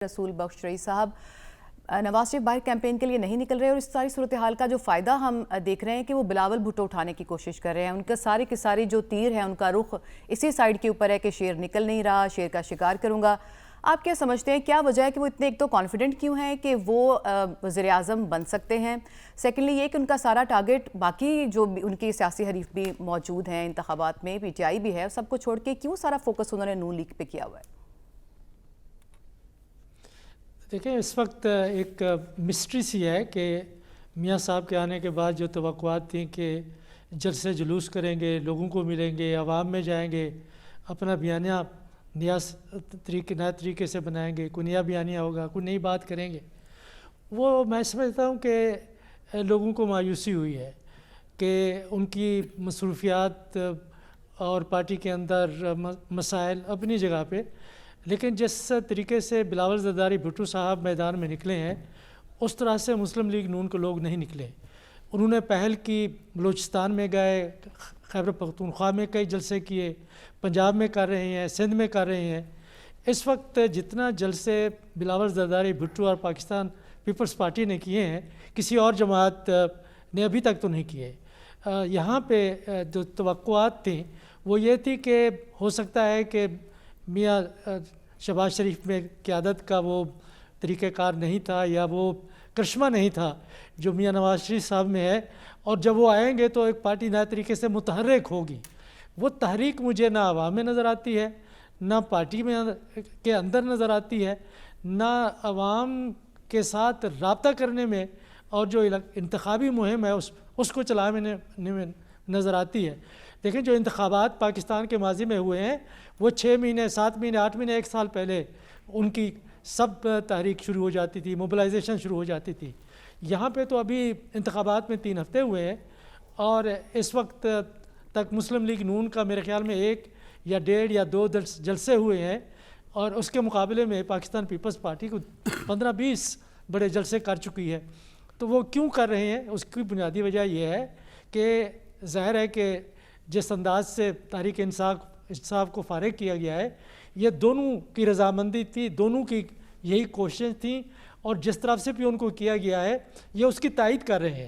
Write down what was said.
रसूल बख्श रईस साहब नवाज शरीफ बाहर कैंपेन के लिए नहीं निकल रहे और इस सारी सूरत-ए-हाल का जो फ़ायदा हम देख रहे हैं कि वो बिलावल भुट्टो उठाने की कोशिश कर रहे हैं। उनका सारी की सारी जो तीर है उनका रुख इसी साइड के ऊपर है कि शेर निकल नहीं रहा, शेर का शिकार करूंगा। आप क्या समझते हैं, क्या वजह है कि वो इतने एक तो कॉन्फिडेंट क्यों हैं कि वो वज़ीर-ए-आज़म बन सकते हैं? सेकेंडली ये कि उनका सारा टारगेट बाकी जो उनकी सियासी हरीफ भी मौजूद हैं इंतखाबात में, PTI भी है, सबको छोड़ के क्यों सारा फोकस उन्होंने नून लीग पे किया हुआ है? देखें, इस वक्त एक मिस्ट्री सी है कि मियाँ साहब के आने के बाद जो तवक्कुआत थी कि जलसे जुलूस करेंगे, लोगों को मिलेंगे, आवाम में जाएंगे, अपना बयानिया नए तरीके से बनाएंगे, कोई नया बयानिया होगा, कोई नई बात करेंगे। वो मैं समझता हूँ कि लोगों को मायूसी हुई है कि उनकी मसरूफियात और पार्टी के अंदर मसाइल अपनी जगह पे, लेकिन जिस तरीके से बिलावल ज़रदारी भुट्टो साहब मैदान में निकले हैं उस तरह से मुस्लिम लीग नून के लोग नहीं निकले। उन्होंने पहल की, बलूचिस्तान में गए, खैबर पख्तूनख्वा में कई जलसे किए, पंजाब में कर रहे हैं, सिंध में कर रहे हैं। इस वक्त जितना जलसे बिलावल ज़रदारी भुट्टो और पाकिस्तान पीपल्स पार्टी ने किए हैं, किसी और जमात ने अभी तक तो नहीं किए। यहाँ पे जो तवक्कुआत थी वो ये थी कि हो सकता है कि मियाँ शहबाज शरीफ में क़यादत का वो तरीक़ेकार नहीं था या वो करिश्मा नहीं था जो मियाँ नवाज शरीफ साहब में है, और जब वो आएंगे तो एक पार्टी नए तरीके से मुतहर्रिक होगी। वो तहरीक मुझे ना आवाम में नज़र आती है, ना पार्टी में के अंदर नज़र आती है, ना आवाम के साथ रब्ता करने में और जो इंतखाबी मुहिम है उसको चलाने में नज़र आती है। देखें, जो इंतखाबात पाकिस्तान के माजी में हुए हैं वो 6 महीने, 7 महीने, 8 महीने, 1 साल पहले उनकी सब तहरीक शुरू हो जाती थी, मोबिलाइजेशन शुरू हो जाती थी। यहाँ पे तो अभी इंतखाबात में 3 हफ्ते हुए हैं और इस वक्त तक मुस्लिम लीग नून का मेरे ख्याल में 1 या 1.5 या 2 जलसे हुए हैं, और उसके मुकाबले में पाकिस्तान पीपल्स पार्टी को 15-20 बड़े जलसे कर चुकी है। तो वो क्यों कर रहे हैं, उसकी बुनियादी वजह यह है कि ज़ाहिर है कि जिस अंदाज से तहरीक इंसाफ को फ़ारिग किया गया है, ये दोनों की रजामंदी थी, दोनों की यही कोशिश थी, और जिस तरफ से भी उनको किया गया है ये उसकी तायद कर रहे हैं।